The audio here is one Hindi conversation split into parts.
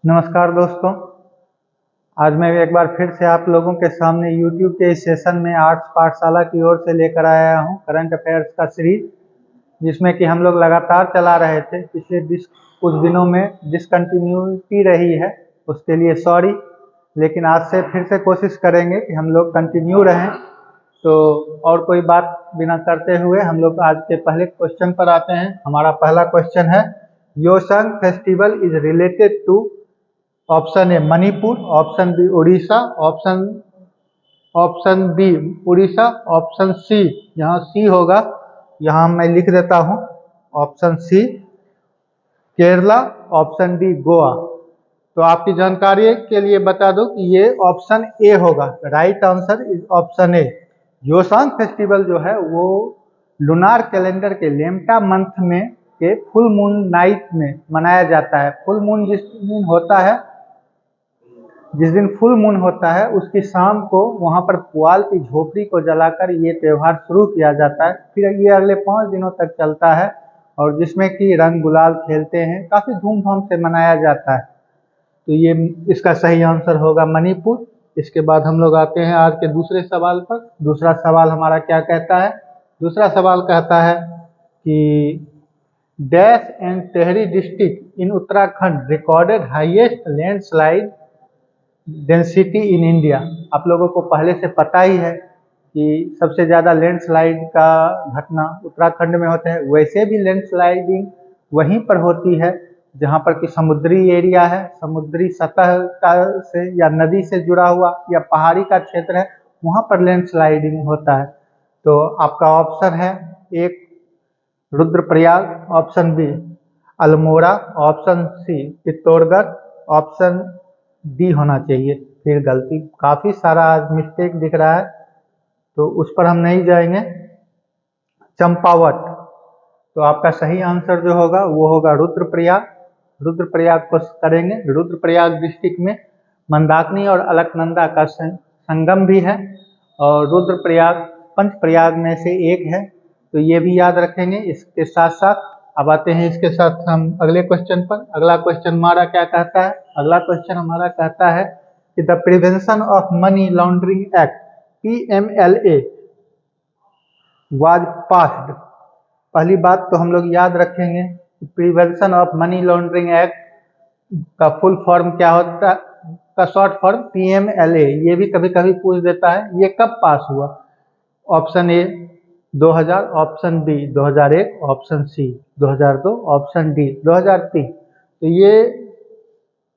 नमस्कार दोस्तों। आज मैं एक बार फिर से आप लोगों के सामने YouTube के इस सेशन में आर्ट्स पाठशाला की ओर से लेकर आया हूं करंट अफेयर्स का सीरीज, जिसमें कि हम लोग लगातार चला रहे थे। पिछले कुछ दिनों में डिसकंटिन्यूटी रही है, उसके लिए सॉरी। लेकिन आज से फिर से कोशिश करेंगे कि हम लोग कंटिन्यू रहें। तो और कोई बात बिना करते हुए हम लोग आज के पहले क्वेश्चन पर आते हैं। हमारा पहला क्वेश्चन है, Yaoshang festival is related to option A Manipur, option B Orissa, option B Orissa, option C, यहाँ सी होगा, यहाँ मैं लिख देता हूँ, option C Kerala, option D Goa. तो आपकी जानकारी के लिए बता दूं कि ये ऑप्शन ए होगा। Right answer is option A. Yaoshang festival जो है वो लुनार कैलेंडर के लेमटा मंथ में के फुल मून नाइट में मनाया जाता है। फुल मून जिस दिन फुल मून होता है उसकी शाम को वहां पर पुआल की झोपड़ी को जलाकर ये त्यौहार शुरू किया जाता है। फिर ये अगले 5 दिनों तक चलता है और जिसमें कि रंग गुलाल खेलते हैं, काफी धूमधाम से मनाया जाता है। तो ये इसका सही आंसर होगा मणिपुर। इसके बाद हम लोग आते हैं आज के दूसरे सवाल पर। दूसरा सवाल हमारा क्या कहता है? दूसरा सवाल कहता है कि dash and Tehri district in Uttarakhand recorded highest landslide density in India. आप लोगों को पहले से पता ही है कि सबसे ज़्यादा लैंडस्लाइड का घटना उत्तराखंड में होता है। वैसे भी लैंडस्लाइडिंग वहीं पर होती है जहाँ पर कि समुद्री एरिया है, समुद्री सतह का से या नदी से जुड़ा हुआ या पहाड़ी का क्षेत्र है, वहाँ पर लैंडस्लाइडिंग होता है। तो आपका ऑप्शन है एक Rudraprayag, option B Almora, option C Chittorgarh, option D होना चाहिए। फिर गलती, काफ़ी सारा आज मिस्टेक दिख रहा है तो उस पर हम नहीं जाएंगे। चंपावत। तो आपका सही आंसर जो होगा वो होगा रुद्रप्रयाग। रुद्रप्रयाग को करेंगे। रुद्रप्रयाग डिस्ट्रिक्ट में मंदाकिनी और अलकनंदा का संगम भी है और रुद्रप्रयाग पंचप्रयाग में से एक है। तो ये भी याद रखेंगे। इसके साथ साथ अब आते हैं इसके साथ हम अगले क्वेश्चन पर। अगला क्वेश्चन हमारा क्या कहता है? अगला क्वेश्चन हमारा कहता है कि the prevention of money laundering act PMLA was passed. पहली बात तो हम लोग याद रखेंगे prevention of money laundering act का फुल फॉर्म क्या होता है, का शॉर्ट फॉर्म PMLA। ये भी कभी कभी पूछ देता है। ये कब पास हुआ? Option A 2000, option B 2001, option C 2002, option D 2003। तो ये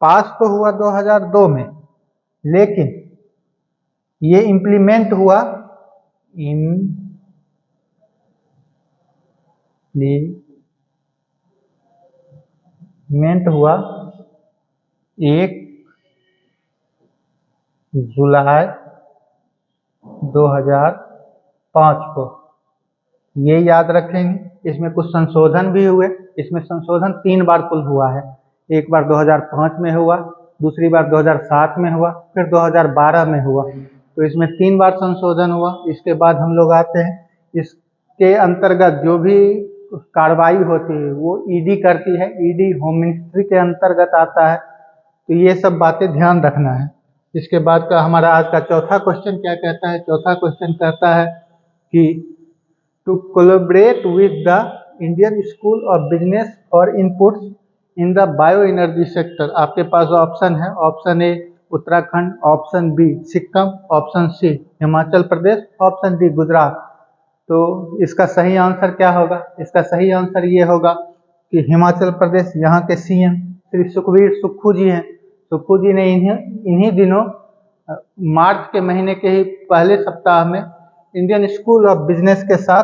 पास तो हुआ 2002 में, लेकिन ये इम्प्लीमेंट हुआ हुआ 1 जुलाई 2005 को। ये याद रखेंगे। इसमें कुछ संशोधन भी हुए। इसमें संशोधन 3 बार कुल हुआ है। एक बार 2005 में हुआ, दूसरी बार 2007 में हुआ, फिर 2012 में हुआ। तो इसमें 3 बार संशोधन हुआ। इसके बाद हम लोग आते हैं, इसके अंतर्गत जो भी कार्रवाई होती है वो ईडी करती है। ईडी होम मिनिस्ट्री के अंतर्गत आता है। तो ये सब बातें ध्यान रखना है। इसके बाद का हमारा आज का चौथा क्वेश्चन क्या कहता है? चौथा क्वेश्चन कहता है कि to collaborate with the Indian school of business for inputs in the bio energy sector. आपके पास ऑप्शन है, option A Uttarakhand, option B Sikkim, option C Himachal Pradesh, option D Gujarat. तो इसका सही आंसर क्या होगा? इसका सही आंसर ये होगा कि हिमाचल प्रदेश। यहाँ के CM श्री सुखबीर सुक्खू जी हैं। सुक्खू जी ने इन्हीं दिनों मार्च के महीने के ही पहले सप्ताह में इंडियन स्कूल ऑफ बिजनेस के साथ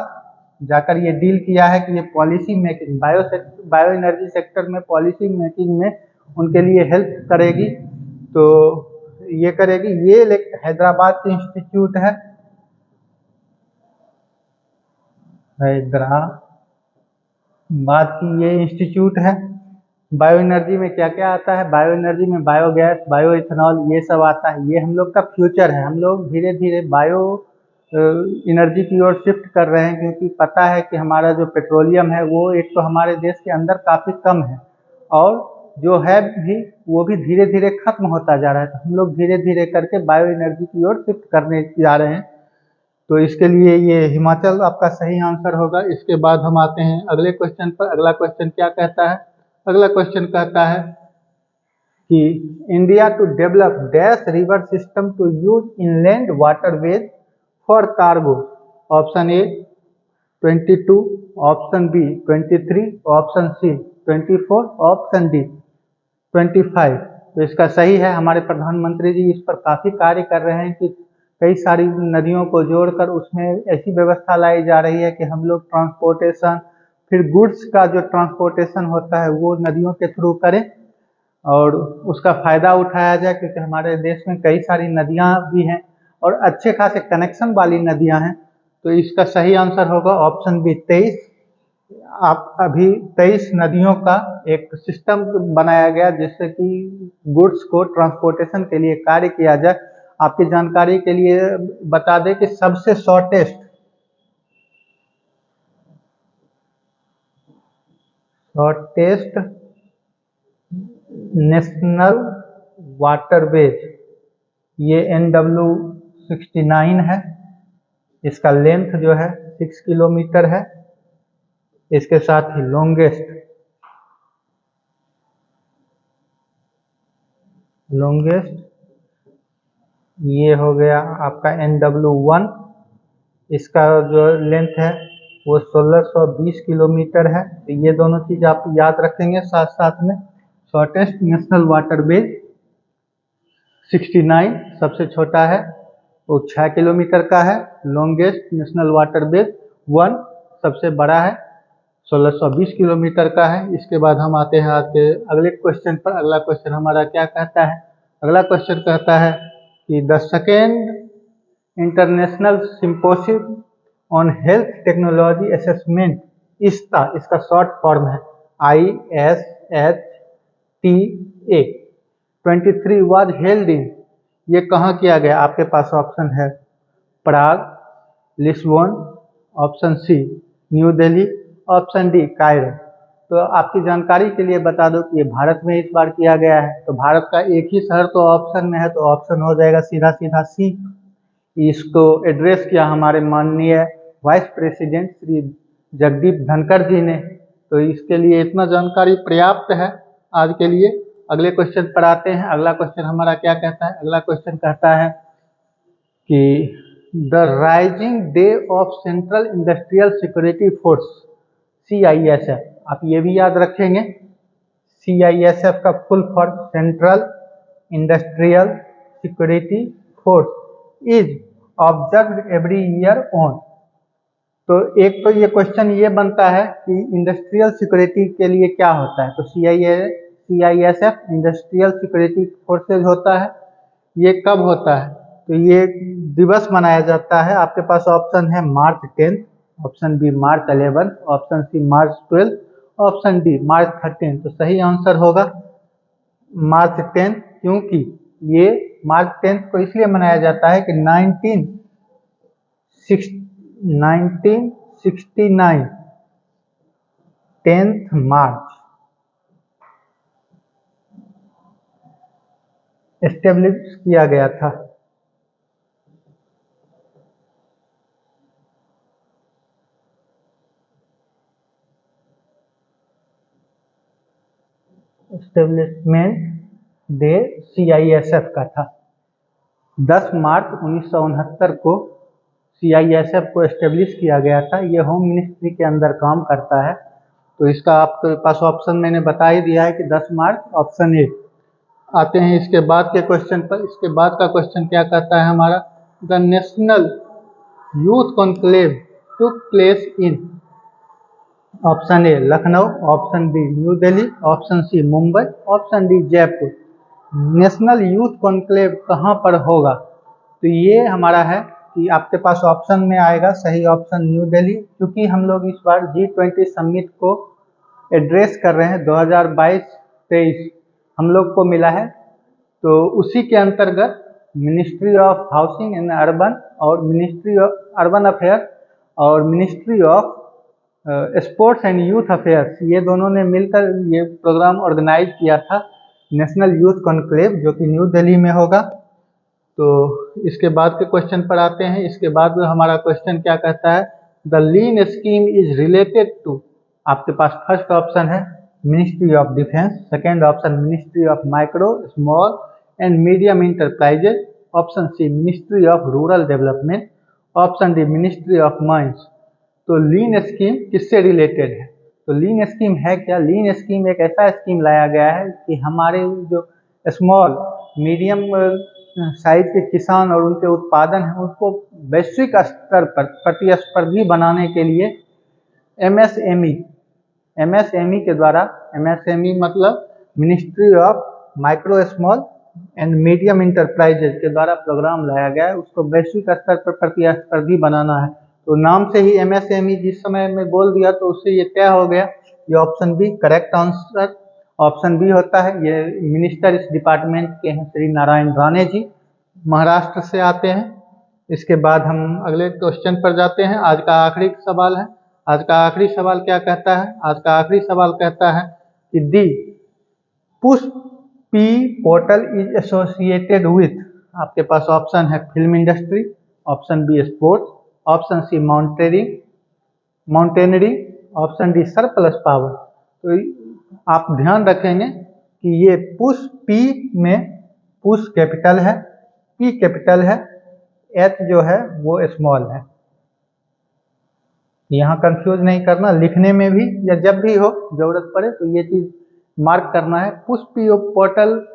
जाकर ये डील किया है कि ये policy making bio energy sector में पॉलिसी मेकिंग में उनके लिए हेल्प करेगी। तो ये करेगी। ये हैदराबाद की इंस्टीट्यूट है, हैदराबाद की ये इंस्टीट्यूट है। बायो एनर्जी में क्या क्या आता है? बायो एनर्जी में बायोगैस, बायो इथेनॉल, ये सब आता है। ये हम लोग का फ्यूचर है। हम लोग धीरे धीरे बायो एनर्जी की ओर शिफ्ट कर रहे हैं, क्योंकि पता है कि हमारा जो पेट्रोलियम है वो एक तो हमारे देश के अंदर काफ़ी कम है और जो है भी वो भी धीरे धीरे खत्म होता जा रहा है। तो हम लोग धीरे धीरे करके बायो एनर्जी की ओर शिफ्ट करने जा रहे हैं। तो इसके लिए ये हिमाचल आपका सही आंसर होगा। इसके बाद हम आते हैं अगले क्वेश्चन पर। अगला क्वेश्चन क्या कहता है? अगला क्वेश्चन कहता है कि India to develop dash river system to use inland waterways for cargo. Option A 22, option B 23, option C 24, option D 25। तो इसका सही है। हमारे प्रधानमंत्री जी इस पर काफ़ी कार्य कर रहे हैं कि कई सारी नदियों को जोड़कर उसमें ऐसी व्यवस्था लाई जा रही है कि हम लोग ट्रांसपोर्टेशन, फिर गुड्स का जो ट्रांसपोर्टेशन होता है वो नदियों के थ्रू करें और उसका फ़ायदा उठाया जाए, क्योंकि हमारे देश में कई सारी नदियाँ भी हैं और अच्छे खासे कनेक्शन वाली नदियाँ हैं। तो इसका सही आंसर होगा ऑप्शन बी 23। आप अभी 23 नदियों का एक सिस्टम बनाया गया जिससे कि गुड्स को ट्रांसपोर्टेशन के लिए कार्य किया जाए। आपकी जानकारी के लिए बता दें कि सबसे शॉर्टेस्ट नेशनल वाटरवेज ये NW69 है। इसका लेंथ जो है 6 किलोमीटर है। इसके साथ ही लॉन्गेस्ट ये हो गया आपका NW1। इसका जो लेंथ है वो 1620 किलोमीटर है। तो ये दोनों चीज़ आप याद रखेंगे साथ साथ में। शॉर्टेस्ट नेशनल वाटरवेज 69 सबसे छोटा है, वो 6 किलोमीटर का है। लॉन्गेस्ट नेशनल वाटरवेज 1 सबसे बड़ा है, 1620 किलोमीटर का है। इसके बाद हम आते हैं आपके अगले क्वेश्चन पर। अगला क्वेश्चन हमारा क्या कहता है? अगला क्वेश्चन कहता है कि the second international symposium on health technology assessment ISTA, इसका शॉर्ट फॉर्म है ISHTA 23 वाज हेल्ड इन। ये कहाँ किया गया? आपके पास ऑप्शन है Prague, Lisbon, option C New Delhi, option D Cairo. तो आपकी जानकारी के लिए बता दो कि ये भारत में इस बार किया गया है। तो भारत का एक ही शहर तो ऑप्शन में है, तो ऑप्शन हो जाएगा सीधा सीधा सी। इसको एड्रेस किया हमारे माननीय वाइस प्रेसिडेंट श्री जगदीप धनखड़ जी ने। तो इसके लिए इतना जानकारी पर्याप्त है आज के लिए। अगले क्वेश्चन पर आते हैं। अगला क्वेश्चन हमारा क्या कहता है? अगला क्वेश्चन कहता है कि the rising day of central industrial security force CISF, आप ये भी याद रखेंगे। CISF का full form central industrial security force is observed every year on. तो एक तो ये क्वेश्चन ये बनता है कि इंडस्ट्रियल सिक्योरिटी के लिए क्या होता है? तो CISF इंडस्ट्रियल सिक्योरिटी फोर्सेज होता है। ये कब होता है? तो ये दिवस मनाया जाता है। आपके पास ऑप्शन है मार्च 10, ऑप्शन बी मार्च 11, ऑप्शन सी मार्च 12, ऑप्शन डी मार्च 13। तो सही आंसर होगा मार्च 10, क्योंकि ये मार्च 10 को इसलिए मनाया जाता है कि 1969 10th मार्च एस्टेब्लिश किया गया था। एस्टेब्लिशमेंट डे CISF का था। 10 मार्च 1969 को CISF को एस्टेब्लिश किया गया था। ये होम मिनिस्ट्री के अंदर काम करता है। तो इसका आपके पास ऑप्शन मैंने बता ही दिया है कि 10 मार्च, ऑप्शन ए। आते हैं इसके बाद के क्वेश्चन पर। इसके बाद का क्वेश्चन क्या कहता है हमारा? The national youth conclave took place in. Option A Lucknow, option B new Delhi, option C Mumbai, option D Jaipur. National youth conclave कहाँ पर होगा? तो ये हमारा है कि आपके पास ऑप्शन में आएगा सही ऑप्शन न्यू दिल्ली, क्योंकि हम लोग इस बार G20 समिट को एड्रेस कर रहे हैं। 2022-23 हम लोग को मिला है। तो उसी के अंतर्गत ministry of housing and urban और मिनिस्ट्री ऑफ अर्बन अफेयर और ministry of sports and youth affairs, ये दोनों ने मिलकर ये प्रोग्राम ऑर्गेनाइज किया था, नेशनल यूथ कॉन्क्लेव, जो कि न्यू दिल्ली में होगा। तो इसके बाद के क्वेश्चन पर आते हैं। इसके बाद हमारा क्वेश्चन क्या कहता है, the lean scheme is related to, आपके पास फर्स्ट ऑप्शन है ministry of defence, second option ministry of micro small and medium enterprises, option C ministry of rural development, option D ministry of mines. तो लीन स्कीम किससे रिलेटेड है? तो लीन स्कीम है क्या? लीन स्कीम एक ऐसा स्कीम लाया गया है कि हमारे जो स्मॉल मीडियम साइज के किसान और उनके उत्पादन हैं उनको वैश्विक स्तर पर प्रतिस्पर्धी बनाने के लिए एमएसएमई के द्वारा, एमएसएमई मतलब ministry of micro small and medium enterprises के द्वारा प्रोग्राम लाया गया है, उसको वैश्विक स्तर पर प्रतिस्पर्धी बनाना है। तो नाम से ही एमएसएमई जिस समय में बोल दिया तो उससे ये तय हो गया, ये option B correct answer option B होता है। ये मिनिस्टर इस डिपार्टमेंट के हैं श्री नारायण राणे जी, महाराष्ट्र से आते हैं। इसके बाद हम अगले क्वेश्चन पर जाते हैं। आज का आखिरी सवाल है। आज का आखिरी सवाल क्या कहता है? आज का आखिरी सवाल कहता है कि the push P portal is associated with, आपके पास ऑप्शन है film industry, option B sports, option C mountaineering, option D surplus power. तो आप ध्यान रखेंगे कि ये पुश पी में पुश कैपिटल है, पी कैपिटल है, एच जो है वो स्मॉल है। यहाँ कंफ्यूज नहीं करना, लिखने में भी या जब भी हो जरूरत पड़े तो ये चीज़ मार्क करना है। Push P portal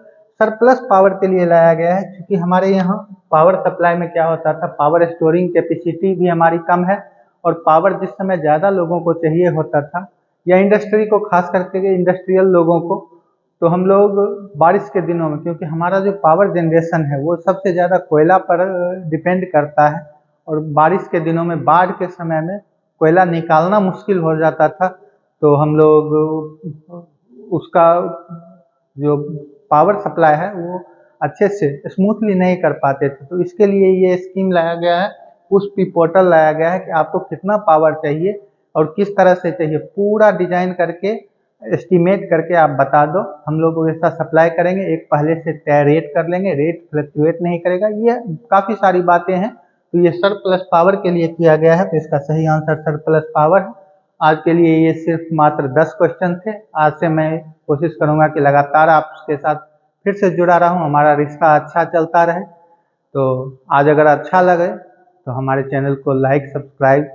surplus power के लिए लाया गया है, क्योंकि हमारे यहाँ पावर सप्लाई में क्या होता था, पावर स्टोरिंग कैपेसिटी भी हमारी कम है, और पावर जिस समय ज़्यादा लोगों को चाहिए होता था, या इंडस्ट्री को, खास करके इंडस्ट्रियल लोगों को, तो हम लोग बारिश के दिनों में, क्योंकि हमारा जो पावर जनरेशन है वो सबसे ज़्यादा कोयला पर डिपेंड करता है, और बारिश के दिनों में, बाढ़ के समय में कोयला निकालना मुश्किल हो जाता था, तो हम लोग उसका जो पावर सप्लाई है वो अच्छे से स्मूथली नहीं कर पाते थे। तो इसके लिए ये स्कीम लाया गया है, पुश पी पोर्टल लाया गया है कि आपको कितना पावर चाहिए और किस तरह से चाहिए, पूरा डिजाइन करके एस्टिमेट करके आप बता दो, हम लोग वैसा सप्लाई करेंगे। एक पहले से तय रेट कर लेंगे, रेट फ्लक्चुएट नहीं करेगा। ये काफ़ी सारी बातें हैं। तो ये सरप्लस पावर के लिए किया गया है, तो इसका सही आंसर सरप्लस पावर है। आज के लिए ये सिर्फ मात्र 10 क्वेश्चन थे। आज से मैं कोशिश करूँगा कि लगातार आपके साथ फिर से जुड़ा रहूँ, हमारा रिश्ता अच्छा चलता रहे। तो आज अगर अच्छा लगे तो हमारे चैनल को लाइक, सब्सक्राइब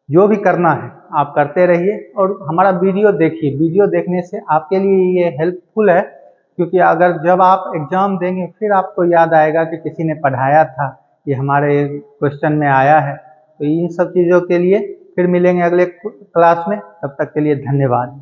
जो भी करना है आप करते रहिए, और हमारा वीडियो देखिए। वीडियो देखने से आपके लिए ये हेल्पफुल है, क्योंकि अगर जब आप एग्ज़ाम देंगे फिर आपको याद आएगा कि किसी ने पढ़ाया था, ये हमारे क्वेश्चन में आया है। तो इन सब चीज़ों के लिए फिर मिलेंगे अगले क्लास में, तब तक के लिए धन्यवाद।